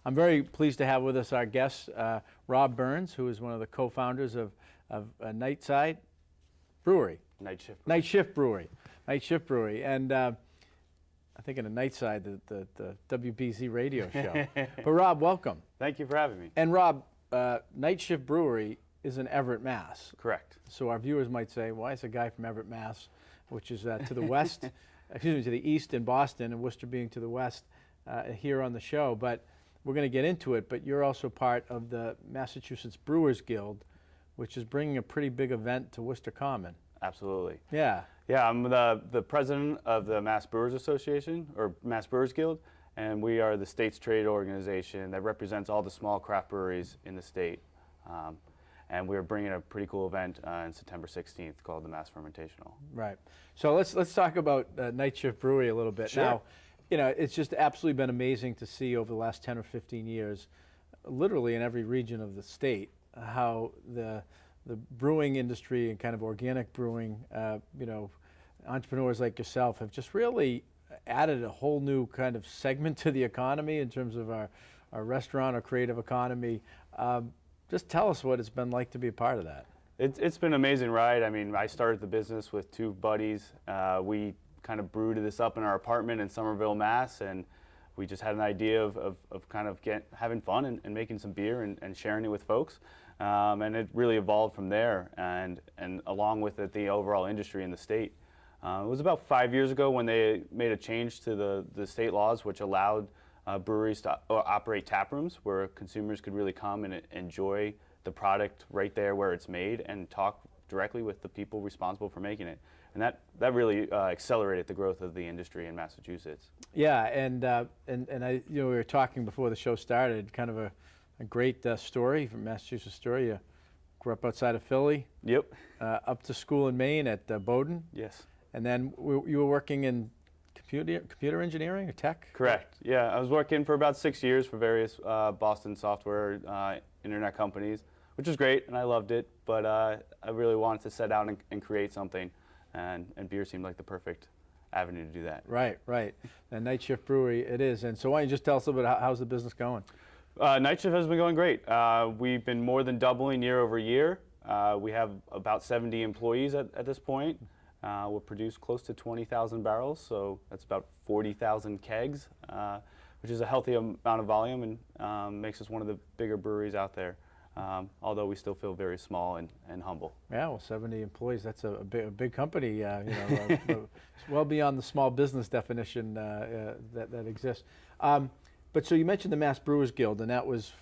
I'm very pleased to have with us our guest, Rob Burns, who is one of the co-founders of Nightside Brewery. Night Shift Brewery. Night Shift Brewery. Night Shift Brewery. And I think in a Nightside, the WBZ radio show. But Rob, welcome. Thank you for having me. And Rob, Night Shift Brewery is in Everett, Mass. Correct. So our viewers might say, why is a guy from Everett, Mass., which is to the west, excuse me, to the east in Boston, and Worcester being to the west, here on the show. But we're going to get into it. But you're also part of the Massachusetts Brewers Guild, which is bringing a pretty big event to Worcester Common. Absolutely. Yeah. Yeah, I'm the president of the Mass Brewers Association, or Mass Brewers Guild, and we are the state's trade organization that represents all the small craft breweries in the state. And we're bringing a pretty cool event on September 16th called the Mass Fermentational. Right. So let's talk about Night Shift Brewery a little bit. Sure. Now, you know, it's just absolutely been amazing to see over the last 10 or 15 years, literally in every region of the state, how the brewing industry and kind of organic brewing, you know, entrepreneurs like yourself have just really added a whole new kind of segment to the economy in terms of our restaurant or creative economy. Just tell us what it's been like to be a part of that. It's been an amazing ride. I mean, I started the business with two buddies. We kind of brewed this up in our apartment in Somerville, Mass, and we just had an idea of kind of having fun and making some beer and sharing it with folks. And it really evolved from there, and along with it, the overall industry in the state. It was about 5 years ago when they made a change to the state laws, which allowed breweries to operate tap rooms where consumers could really come and enjoy the product right there where it's made and talk directly with the people responsible for making it. And that really accelerated the growth of the industry in Massachusetts. Yeah, and I, you know, we were talking before the show started, kind of a great story from Massachusetts story. You grew up outside of Philly. Yep. Up to school in Maine at Bowdoin. Yes. And then you were working in computer engineering or tech? Correct. Yeah, I was working for about 6 years for various Boston software internet companies, which was great, and I loved it. But I really wanted to set out and create something, and beer seemed like the perfect avenue to do that. Right, right. And Night Shift Brewery, it is. And so why don't you just tell us a little bit, how's the business going? Night Shift has been going great. We've been more than doubling year over year. We have about 70 employees at this point. We'll produce close to 20,000 barrels, so that's about 40,000 kegs, which is a healthy amount of volume and makes us one of the bigger breweries out there, although we still feel very small and humble. Yeah, well, 70 employees, that's a big company, you know, it's well beyond the small business definition that exists. But so you mentioned the Mass Brewers Guild, and that was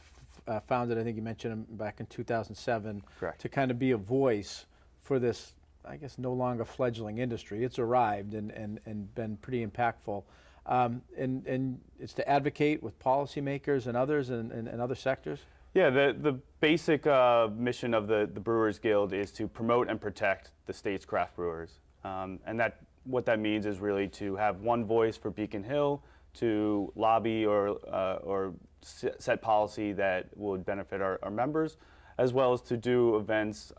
founded, I think you mentioned, back in 2007. Correct. To kind of be a voice for this, I guess, no longer fledgling industry. It's arrived and been pretty impactful. And it's to advocate with policymakers and others and other sectors? Yeah, the basic mission of the Brewers Guild is to promote and protect the state's craft brewers. And what that means is really to have one voice for Beacon Hill, to lobby or set policy that would benefit our members, as well as to do events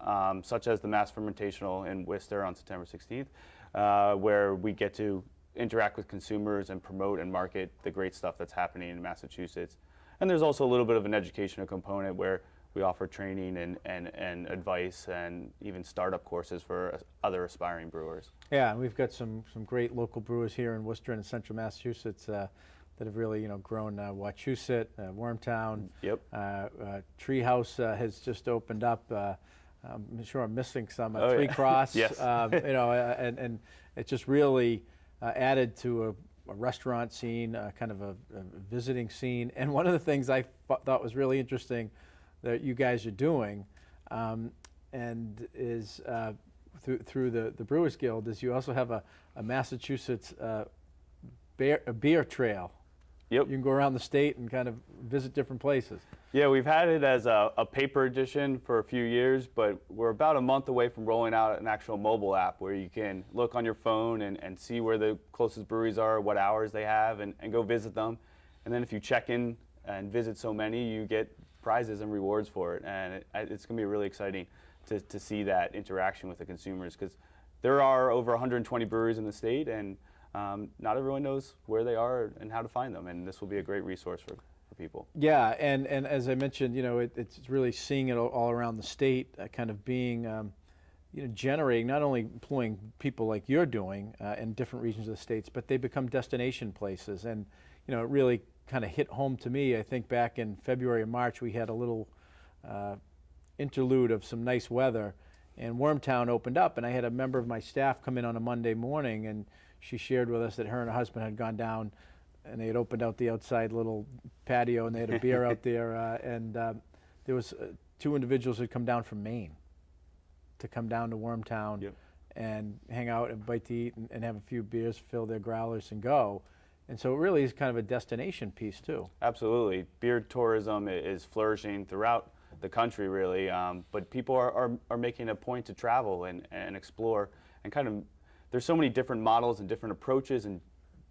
such as the Mass Fermentational in Worcester on September 16th, where we get to interact with consumers and promote and market the great stuff that's happening in Massachusetts. And there's also a little bit of an educational component where we offer training and advice and even startup courses for other aspiring brewers. Yeah, and we've got some great local brewers here in Worcester and central Massachusetts that have really, you know, grown. Wachusett, Wormtown. Yep. Treehouse has just opened up. I'm sure I'm missing some. Three yeah. Cross. Yes. You know, and it just really added to a restaurant scene, kind of a visiting scene. And one of the things I thought was really interesting that you guys are doing, and is through the Brewers Guild, is you also have a Massachusetts beer trail. Yep. You can go around the state and kind of visit different places. Yeah, we've had it as a paper edition for a few years, but we're about a month away from rolling out an actual mobile app where you can look on your phone and see where the closest breweries are, what hours they have, and go visit them. And then if you check in and visit so many, you get prizes and rewards for it. And it's going to be really exciting to see that interaction with the consumers, because there are over 120 breweries in the state, and not everyone knows where they are and how to find them, and this will be a great resource for people. Yeah, and as I mentioned, it's really seeing it all around the state, kind of being, generating, not only employing people like you're doing in different regions of the states, but they become destination places. And, it really kind of hit home to me. I think back in February or March, we had a little interlude of some nice weather, and Wormtown opened up, and I had a member of my staff come in on a Monday morning, and she shared with us that her and her husband had gone down, and they had opened out the outside little patio, and they had a beer out there, and there was two individuals who had come down from Maine to come down to Wormtown. Yep. And hang out and bite to eat and have a few beers, fill their growlers, and go. And so it really is kind of a destination piece too. Absolutely. Beer tourism is flourishing throughout the country, really. But people are making a point to travel and explore. And kind of, there's so many different models and different approaches and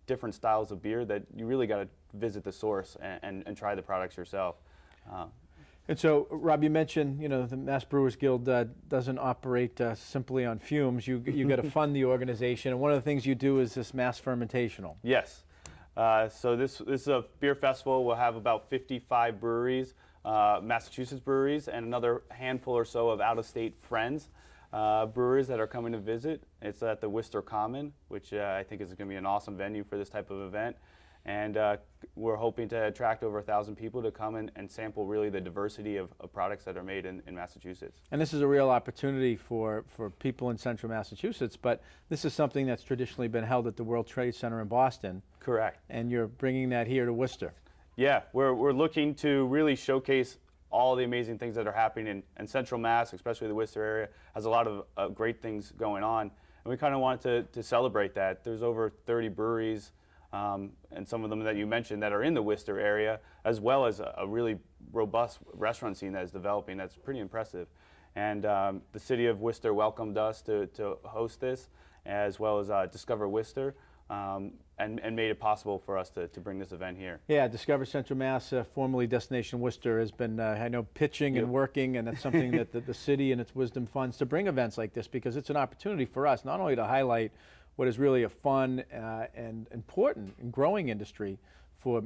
different styles of beer that you really got to visit the source and try the products yourself. And so, Rob, you mentioned, the Mass Brewers Guild doesn't operate simply on fumes. You got to fund the organization, and one of the things you do is this mass fermentational. Yes. So this is a beer festival. We'll have about 55 breweries, Massachusetts breweries, and another handful or so of out-of-state friends brewers that are coming to visit. It's at the Worcester Common, which I think is going to be an awesome venue for this type of event. And we're hoping to attract over 1,000 people to come and sample really the diversity of products that are made in Massachusetts. And this is a real opportunity for people in central Massachusetts, but this is something that's traditionally been held at the World Trade Center in Boston. Correct. And you're bringing that here to Worcester. Yeah, we're looking to really showcase all the amazing things that are happening in central Mass, especially the Worcester area, has a lot of great things going on. And we kind of wanted to celebrate that. There's over 30 breweries, and some of them that you mentioned that are in the Worcester area, as well as a really robust restaurant scene that is developing that's pretty impressive. And the city of Worcester welcomed us to host this, as well as Discover Worcester, and made it possible for us to bring this event here. Yeah, Discover Central Mass, formerly Destination Worcester, has been, I know, pitching and working, and that's something that the city and its wisdom funds to bring events like this, because it's an opportunity for us not only to highlight what is really a fun and important and growing industry for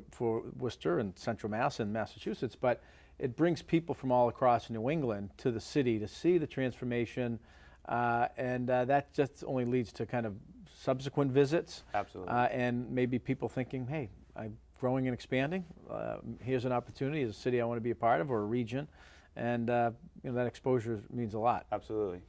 Worcester and Central Mass and Massachusetts, but it brings people from all across New England to the city to see the transformation, and that just only leads to kind of subsequent visits. Absolutely. And maybe people thinking, hey, I'm growing and expanding. Here's an opportunity as a city I want to be a part of, or a region, and that exposure means a lot. Absolutely.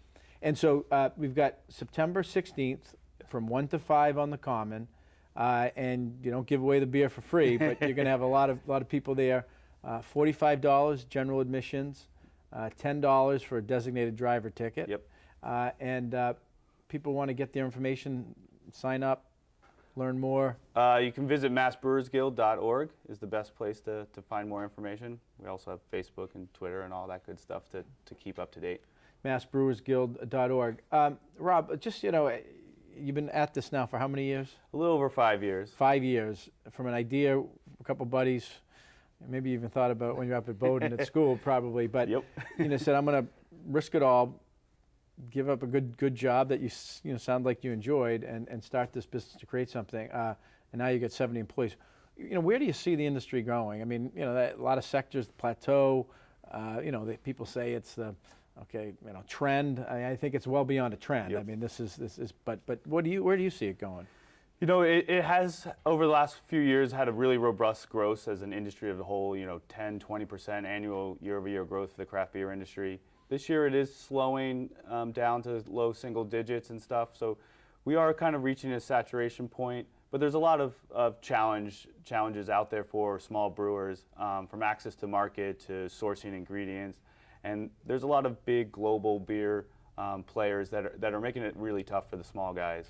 And so we've got September 16th from 1 to 5 on the Common, and you don't give away the beer for free, but you're going to have a lot of people there. $45 general admissions, $10 for a designated driver ticket. Yep. And people want to get their information, sign up, learn more. You can visit massbrewersguild.org is the best place to find more information. We also have Facebook and Twitter and all that good stuff to keep up to date. massbrewersguild.org. Rob, just, you've been at this now for how many years? A little over 5 years. 5 years. From an idea, a couple buddies, maybe you even thought about when you're up at Bowdoin at school probably, but Yep. Said, I'm going to risk it all, give up a good job that you sound like you enjoyed, and start this business to create something. And now you got 70 employees. Where do you see the industry going? I mean, a lot of sectors plateau. People say it's the trend. I think it's well beyond a trend. Yep. I mean, this is. But where do you see it going? It has, over the last few years, had a really robust growth as an industry as a whole, 10, 20% annual year-over-year growth for the craft beer industry. This year it is slowing down to low single digits and stuff, so we are kind of reaching a saturation point, but there's a lot of challenges out there for small brewers, from access to market to sourcing ingredients, and there's a lot of big global beer players that are making it really tough for the small guys.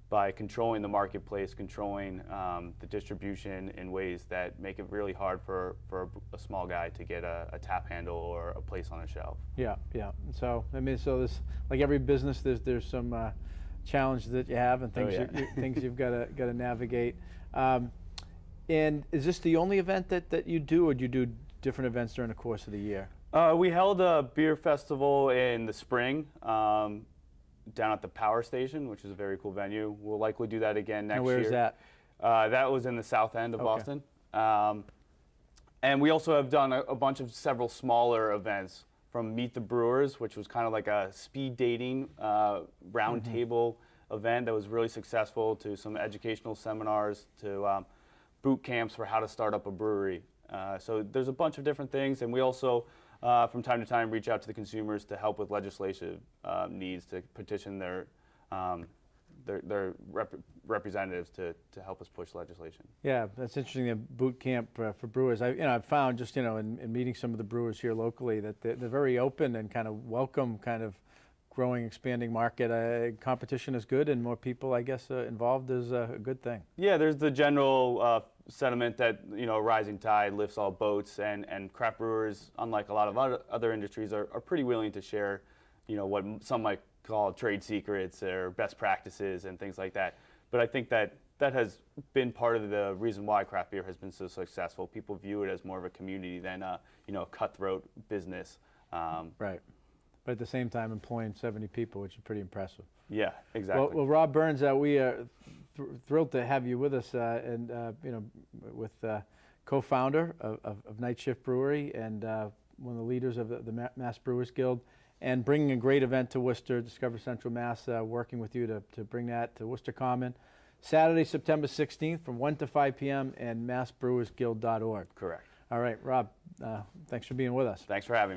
By controlling the marketplace, controlling the distribution in ways that make it really hard for a small guy to get a tap handle or a place on a shelf. Yeah. So this, like every business, there's some challenges that you have and things things you've got to navigate. And is this the only event that you do, or do you do different events during the course of the year? We held a beer festival in the spring. Down at the Power Station, which is a very cool venue. We'll likely do that again next year. And where is that? That was in the south end of Boston. And we also have done a bunch of several smaller events, from Meet the Brewers, which was kind of like a speed dating round table event that was really successful, to some educational seminars, to boot camps for how to start up a brewery. So there's a bunch of different things, and we also, from time to time, reach out to the consumers to help with legislative needs, to petition their representatives to help us push legislation. Yeah, that's interesting. The boot camp for brewers. I've found just in meeting some of the brewers here locally that they're very open and kind of welcome kind of growing, expanding market. Competition is good, and more people, I guess, involved is a good thing. Yeah, there's the general sentiment that a rising tide lifts all boats, and craft brewers, unlike a lot of other industries, are pretty willing to share, what some might call trade secrets or best practices and things like that. But I think that has been part of the reason why craft beer has been so successful. People view it as more of a community than a cutthroat business. Right. But at the same time, employing 70 people, which is pretty impressive. Yeah, exactly. Well, Rob Burns, we are thrilled to have you with us, and with co-founder of Night Shift Brewery, and one of the leaders of the Mass Brewers Guild, and bringing a great event to Worcester, Discover Central Mass, working with you to bring that to Worcester Common. Saturday, September 16th from 1 to 5 p.m. and massbrewersguild.org. Correct. All right, Rob, thanks for being with us. Thanks for having me.